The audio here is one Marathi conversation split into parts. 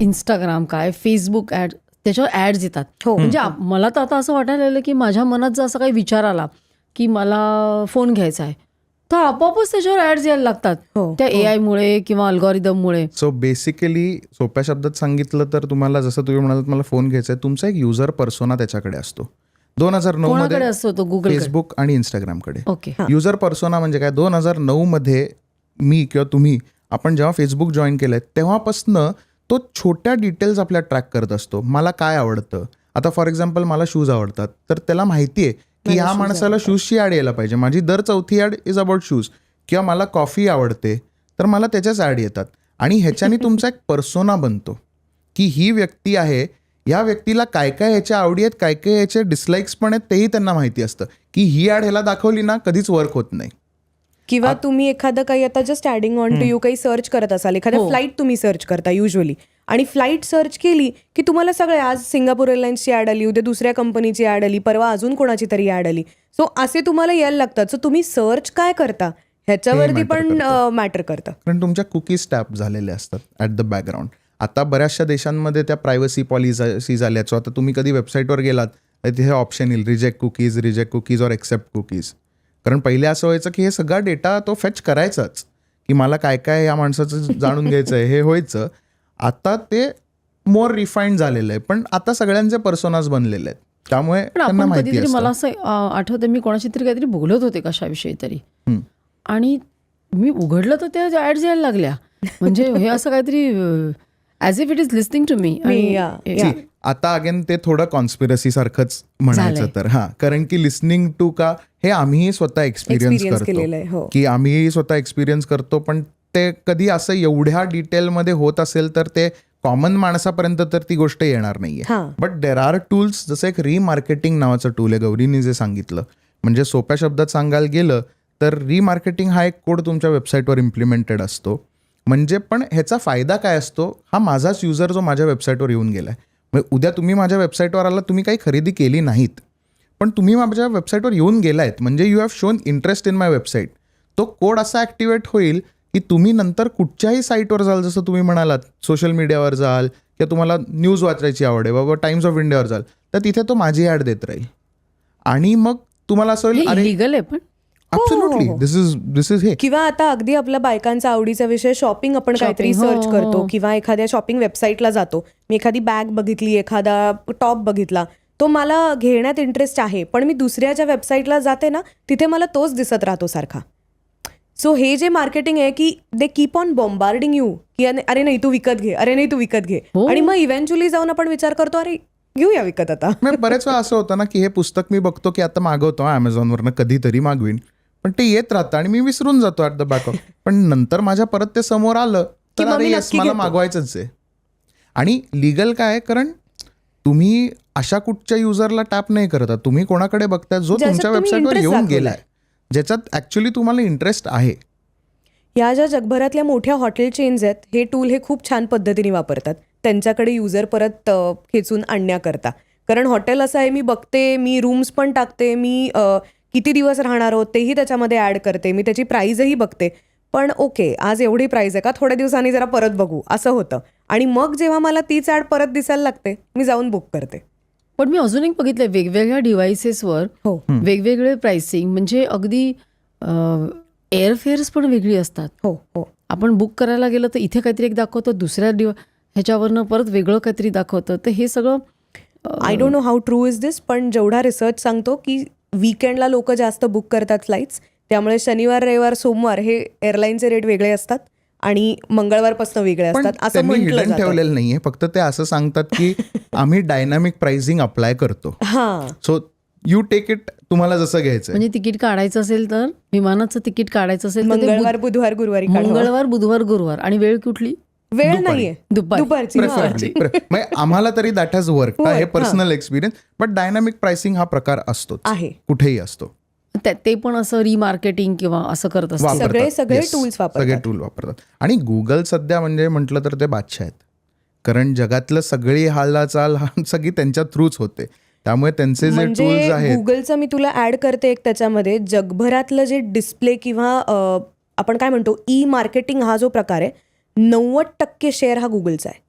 इंस्टाग्राम काय, फेसबुक ॲड, त्याच्यावर ॲड्स येतात. म्हणजे मला तर आता असं वाटायला लागलं की माझ्या मनात जर असा काही विचार आला की मला फोन घ्यायचा आहे, तर आपोआपच त्याच्यावर ॲड्स यायला लागतात त्या AI मुळे किंवा अल्गोरिदममुळे. सो बेसिकली सोप्या शब्दात सांगितलं तर तुम्हाला जसं तुम्ही म्हणालात मला फोन घ्यायचा आहे, तुमचा एक युजर पर्सोना त्याच्याकडे असतो. 2009 कोणाकडे मध्ये असतो तो? गुगल, फेसबुक आणि इंस्टाग्रामकडे. ओके. युजर पर्सोना म्हणजे काय, 2009 मध्ये मी किंवा तुम्ही आपण जेव्हा फेसबुक जॉईन केलंय तेव्हापासनं तो छोट्या डिटेल्स आपल्या ट्रॅक करत असतो. मला काय आवडतं, आता फॉर एक्झाम्पल मला शूज आवडतात, तर त्याला माहिती आहे की ह्या माणसाला शूजची ॲड यायला पाहिजे. माझी दर चौथी ॲड इज अबाउट शूज. किंवा मला कॉफी आवडते तर मला त्याच्याच ॲड येतात. आणि ह्याच्याने तुमचा एक पर्सोना बनतो की ही व्यक्ती आहे, या व्यक्तीला काय काय ह्याच्या आवडी आहेत, काय काय ह्याचे डिसलाईक्स पण आहेत तेही त्यांना माहिती असतं की ही ॲड ह्याला दाखवली ना कधीच वर्क होत नाही. किंवा तुम्ही एखादं काही आता just adding on to you काही सर्च करत असाल, एखाद्या फ्लाईट तुम्ही सर्च करता युजली, आणि फ्लाईट सर्च केली की तुम्हाला सगळे, आज सिंगापूर एअरलाईन्सची ॲड आली, उद्या दुसऱ्या कंपनीची ॲड आली, परवा अजून कोणाची तरी ॲड आली. सो असे तुम्हाला यायला लागतात. सो तुम्ही सर्च काय करता ह्याच्यावरती पण मॅटर करतं. कारण तुमच्या कुकीज टॅप झालेले असतात ॲट द बॅकग्राऊंड. आता बऱ्याचशा देशांमध्ये त्या प्रायव्हसी पॉलिसीज आल्या. सो आता तुम्ही कधी वेबसाईटवर गेलात तर तिथे ऑप्शन येईल reject cookies or accept cookies. कारण पहिले असं व्हायचं की हे सगळा डेटा तो फेच करायचाच की मला काय काय या माणसाचं जाणून घ्यायचं आहे, हे व्हायचं. आता ते मोर रिफाईंड झालेलं आहे, पण आता सगळ्यांचे पर्सोनास बनलेले आहेत, त्यामुळे त्यांना माहिती असतं. मला असं आठवतं मी कोणाशी तरी काहीतरी बोलत होते कशाविषयी तरी, आणि मी उघडलं तर त्या ॲड्स यायला लागल्या. म्हणजे हे असं काहीतरी as if it is listening to me. आता अगेन ते थोडं कॉन्स्पिरसी सारखंच म्हणायचं तर, कारण की लिस्निंग टू का हे आम्हीही स्वतः एक्सपिरियन्स करतो की आम्हीही स्वतः एक्सपिरियन्स करतो, पण ते कधी असं एवढ्या डिटेलमध्ये होत असेल तर ते कॉमन माणसापर्यंत तर ती गोष्ट येणार नाहीये. बट देर आर टूल्स, जसं एक रिमार्केटिंग नावाचं टूल आहे, गौरीने जे सांगितलं. म्हणजे सोप्या शब्दात सांगायला गेलं तर रिमार्केटिंग हा एक कोड तुमच्या वेबसाईटवर इम्प्लिमेंटेड असतो. म्हणजे पण ह्याचा फायदा काय असतो, हा माझाच युजर जो माझ्या वेबसाईटवर येऊन गेलाय. म्हणजे उद्या तुम्ही माझ्या वेबसाईटवर आला, तुम्ही काही खरेदी केली नाहीत, पण तुम्ही माझ्या वेबसाईटवर येऊन गेलायत, म्हणजे you have shown interest in my website. तो कोड असा ॲक्टिवेट होईल की तुम्ही नंतर कुठच्याही साईटवर जाल, जसं तुम्ही म्हणालात सोशल मीडियावर जाल किंवा तुम्हाला न्यूज वाचायची आवड आहे बाबा, टाइम्स ऑफ इंडियावर जाल, तर तिथे तो माझी ॲड देत राहील. आणि मग तुम्हाला असं होईल अरे लीगल आहे पण ॲब्सोल्युटली दिस इज हे. किंवा आता अगदी आपल्या बायकांचा आवडीचा विषय शॉपिंग, आपण काहीतरी सर्च करतो किंवा एखाद्या शॉपिंग वेबसाईटला जातो. मी एखादी बॅग बघितली, एखादा टॉप बघितला, तो मला घेण्यात इंटरेस्ट आहे, पण मी दुसऱ्याच्या वेबसाईटला जाते ना, तिथे मला तोच दिसत राहतो सारखा. सो हे जे मार्केटिंग आहे की they keep on bombarding you की अरे नाही तू विकत घे, अरे नाही तू विकत घे, आणि मग इव्हेंच्युअली जाऊन आपण विचार करतो अरे घेऊया विकत आता. बरेच वेळा असं होतं ना की हे पुस्तक मी बघतो की आता मागवतो अमेझॉनवरनं, कधीतरी मागवीन, पण ते येत राहतं आणि मी विसरून जातो ॲट द बॅक ऑफ. पण नंतर माझ्या परत ते समोर आलं तर अरे येस मला मागवायचंच आहे. आणि लिगल काय, कारण तुम्ही अशा कुठच्या युजरला टॅप नाही करत, तुम्ही कोणाकडे बघताय जो तुमच्या वेबसाईटवर येऊन गेलाय, ज्याच्यात ऍक्च्युअली तुम्हाला इंटरेस्ट आहे. या ज्या जगभरातल्या मोठ्या हॉटेल चेन्स आहेत, हे टूल हे खूप छान पद्धतीने वापरतात त्यांच्याकडे युजर परत खेचून आणण्याकरता. कारण हॉटेल असं आहे, मी बघते, मी रूम्स पण टाकते, मी किती दिवस राहणार आहोत तेही त्याच्यामध्ये ॲड करते, मी त्याची प्राईजही बघते, पण ओके आज एवढी प्राईज आहे का, थोड्या दिवसांनी जरा परत बघू असं होतं. आणि मग जेव्हा मला तीच ॲड परत दिसायला लागते, मी जाऊन बुक करते. पण मी अजून एक बघितलंय वेगवेगळ्या डिव्हाइसेसवर वेगवेगळे प्राइसिंग, म्हणजे अगदी एअरफेअर्स पण वेगळी असतात. हो, आपण बुक करायला गेलं तर इथे काहीतरी एक दाखवतं, दुसऱ्या ह्याच्यावरनं परत वेगळं काहीतरी दाखवतं. तर हे सगळं I don't know how true is this, पण जेवढा रिसर्च सांगतो की वीकेंडला लोक जास्त बुक करतात फ्लाईट्स, त्यामुळे शनिवार रविवार सोमवार हे एअरलाईनचे रेट वेगळे असतात आणि मंगळवारपासून वेगळे असतात असं म्हटलं जातं. ठेवलेलं नाहीये, फक्त ते असं सांगतात की आम्ही डायनामिक प्राइसिंग अप्लाय करतो. सो यू टेक इट, तुम्हाला जसं घ्यायचं. म्हणजे तिकीट काढायचं असेल तर, विमानाचं तिकीट काढायचं असेल तर मंगळवार बुधवार गुरुवारी, मंगळवार बुधवार गुरुवार, आणि वेळ कुठली, वेळ नाहीये, दुपारची. आम्हाला तरी दॅट हॅज वर्क, हे personal experience. But dynamic pricing हा प्रकार असतो, आहे कुठेही असतो. ते पण असं रिमार्केटिंग किंवा असं करत असतात, सगळे टूल्स सगळे टूल वापरतात. आणि गुगल सध्या म्हणजे म्हटलं तर ते बादशाह आहेत, कारण जगातलं सगळी हालचाल सगळी त्यांच्या थ्रूच होते, त्यामुळे त्यांचे जे टूल्स आहेत. गुगलचं मी तुला ऍड करते एक, त्याच्यामध्ये जगभरातलं जे डिस्प्ले किंवा आपण काय म्हणतो ई मार्केटिंग हा जो प्रकार आहे, 90% शेअर हा गुगलचा आहे.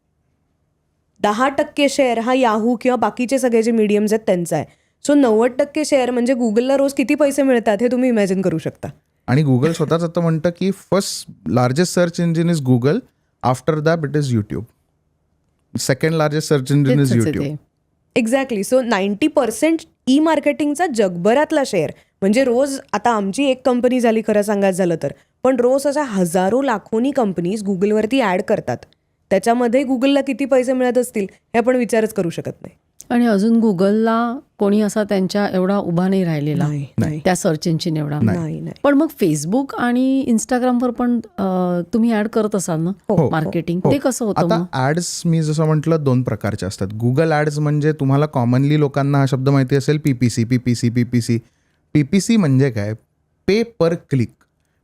10% शेअर हा याहू किंवा बाकीचे सगळे जे मीडियम्स आहेत त्यांचा आहे. सो 90% शेअर म्हणजे गुगलला रोज किती पैसे मिळतात हे तुम्ही इमॅजिन करू शकता. आणि गुगल स्वतःच आता म्हणतं की first largest search engine is Google, after that it is YouTube, second largest search engine is YouTube. Exactly. So 90% E मार्केटिंगचा जगभरातला शेअर म्हणजे रोज, आता आमची एक कंपनी झाली खरं सांगायचं झालं तर, पण रोज अशा हजारो लाखोनी कंपनीज गुगलवरती ॲड करतात. त्याच्यामध्ये गुगलला किती पैसे मिळत असतील हे आपण विचारच करू शकत नाही. आणि अजून गुगलला कोणी असा त्यांच्या एवढा उभा नाही राहिलेला त्या सर्च इंजिन एवढा. नाही. पण मग फेसबुक आणि इंस्टाग्रामवर पण तुम्ही ऍड करत असाल ना मार्केटिंग, ते कसं होतं? आता ऍड्स मी जसं म्हटलं 2 प्रकारचे असतात. गुगल ऍड्स म्हणजे तुम्हाला कॉमनली लोकांना हा शब्द माहिती असेल, पीपीसी म्हणजे काय? पे पर क्लिक.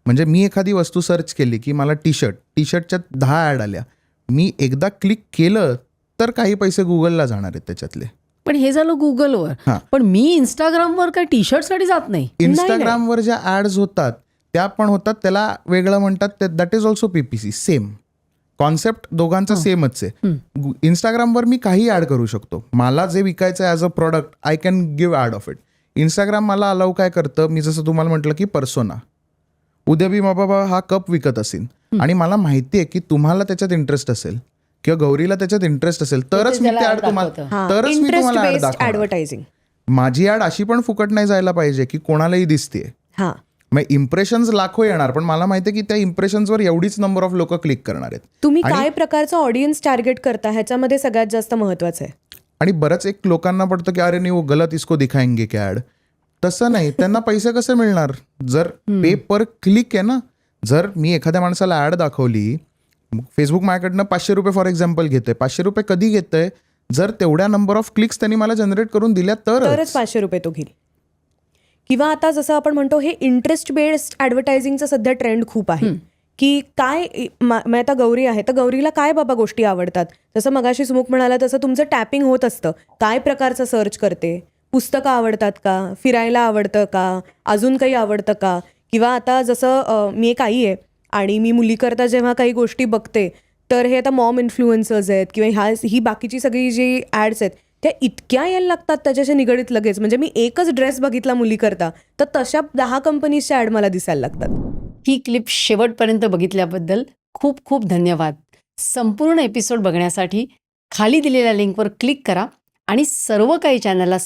म्हणजे मी एखादी वस्तू सर्च केली की मला टी शर्टच्या 10 ऍड आल्या, मी एकदा क्लिक केलं तर काही पैसे गुगलला जाणार आहेत त्याच्यातले. पण हे झालं गुगलवर. पण मी इंस्टाग्रामवर काय टी शर्ट साठी जात नाही. इंस्टाग्रामवर ज्या ऍड्स होतात त्या पण होतात, त्याला वेगळं म्हणतात, that is also PPC. Same concept दोघांचा सेमच आहे. इंस्टाग्रामवर मी काही ऍड करू शकतो. मला जे विकायचं आहे as a product, I can give ad of it. Instagram मला अलाउ काय करतं, मी जसं तुम्हाला म्हटलं की पर्सोना, उद्या मी बाबा हा कप विकत असेल आणि मला माहिती आहे की तुम्हाला त्याच्यात इंटरेस्ट असेल किंवा गौरीला त्याच्यात इंटरेस्ट असेल तरच मी ते ऍड तुम्हाला इंटरेस्ट बेस्ड ऍडव्हर्टायझिंग. माझी ऍड अशी पण फुकट नाही जायला पाहिजे की कोणालाही दिसते. मग इम्प्रेशन्स लाखो येणार, पण मला माहिती आहे की त्या इम्प्रेशन्सवर एवढीच नंबर ऑफ लोक क्लिक करणार आहेत. तुम्ही काय प्रकारचं ऑडियन्स टार्गेट करता ह्याच्यामध्ये सगळ्यात जास्त महत्वाचं आहे. आणि बरंच एक लोकांना पडतं की अरे नाही वो गलत इसको दिखाएंगे क्या ऍड. तसं नाही, त्यांना पैसे कसे मिळणार? जर पे पर क्लिक आहे ना. जर मी एखाद्या माणसाला ऍड दाखवली, फेसबुक माझ्याकडनं 500 रुपये फॉर एक्झाम्पल घेतोय. 500 रुपये कधी घेतोय? जर तेवढ्या नंबर ऑफ क्लिक्स त्यांनी मला जनरेट करून दिल्या तरच 500 रुपये तो घेईल. किंवा आता जसं आपण म्हणतो हे इंटरेस्ट बेस्ड ऍडव्हर्टायझिंगचा सध्या ट्रेंड खूप आहे की काय, आता गौरी आहे तर गौरीला काय बाबा गोष्टी आवडतात. जसं मगाशी सुमुख म्हणाला तसं तुमचं टॅपिंग होत असतं. काय प्रकारचं सर्च करते, पुस्तकं आवडतात का, फिरायला आवडतं का, अजून काही आवडतं का. किंवा आता जसं मी एक आई आहे आणि मी मुलीकरता जेव्हा काही गोष्टी बघते तर हे आता मॉम इन्फ्लुएन्सर्स आहेत किंवा ही बाकीची सगळी जी ॲड्स आहेत त्या इतक्या यायला लागतात त्याच्याशी निगडीत लगेच. म्हणजे मी एकच ड्रेस बघितला मुलीकरता तर तशा 10 कंपनीजच्या ॲड मला दिसायला लागतात. ही क्लिप शेवटपर्यंत बघितल्याबद्दल खूप खूप धन्यवाद. संपूर्ण एपिसोड बघण्यासाठी खाली दिलेल्या लिंकवर क्लिक करा आणि सर्व काही चॅनलला